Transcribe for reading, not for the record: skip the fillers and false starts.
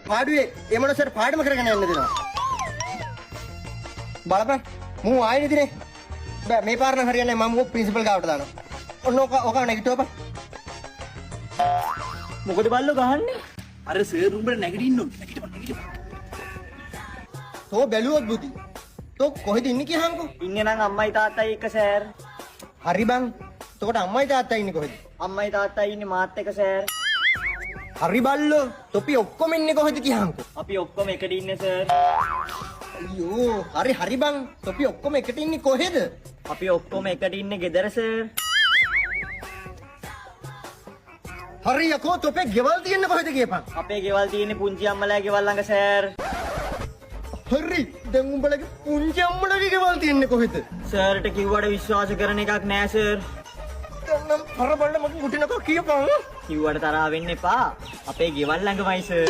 පාඩුවේ ඒ මොනසර් පාඩම කරගෙන යන්න දෙනවා. බලපන් මූ ආයෙ දිනේ. බෑ මේ පාර නම් හරියන්නේ මම මූ ප්‍රින්සිපල් ගාවට දානවා. ඔන්න ඔක නැගිටවපන්. මොකද බල්ලෝ ගහන්නේ? අර සර් රූම් වල නැගිටින්න ඕනේ. නැගිටපන්. තෝ බැලුවොත් බුදි. තෝ කොහෙද ඉන්නේ කියහන්කෝ. ඉන්නේ නම් අම්මයි තාත්තයි එක්ක සර්. හරි බං. එතකොට අම්මයි තාත්තයි ඉන්නේ කොහෙද? අම්මයි තාත්තයි ඉන්නේ මාත් එක්ක සර්. හරි බල්ලෝ. තොපි ඔක්කොම ඉන්නේ කොහෙද කියහන්කෝ. අපි ඔක්කොම එකට ඉන්නේ සර්. අයියෝ හරි බං. තොපි ඔක්කොම එකට ඉන්නේ කොහෙද? අපි ඔක්කොම එකට ඉන්නේ ගෙදර සර්. හරි යකෝ තොපේ ගෙවල් තියෙන්නේ කොහෙද කියපන්. අපේ ගෙවල් තියෙන්නේ පුංචි අම්මලාගේ ගෙවල් ළඟ සර්. හරි දැන් උඹලගේ පුංචි අම්මලගේ ගෙවල් තියෙන්නේ කොහෙද? සර්ට කිව්වට විශ්වාස කරන එකක් නෑ සර්. දැන් නම් පරබල්ල මගේ මුටිනකෝ කියපන්. කිව්වට තරහ වෙන්න එපා. අපේ ගෙවල් ළඟමයි සර්.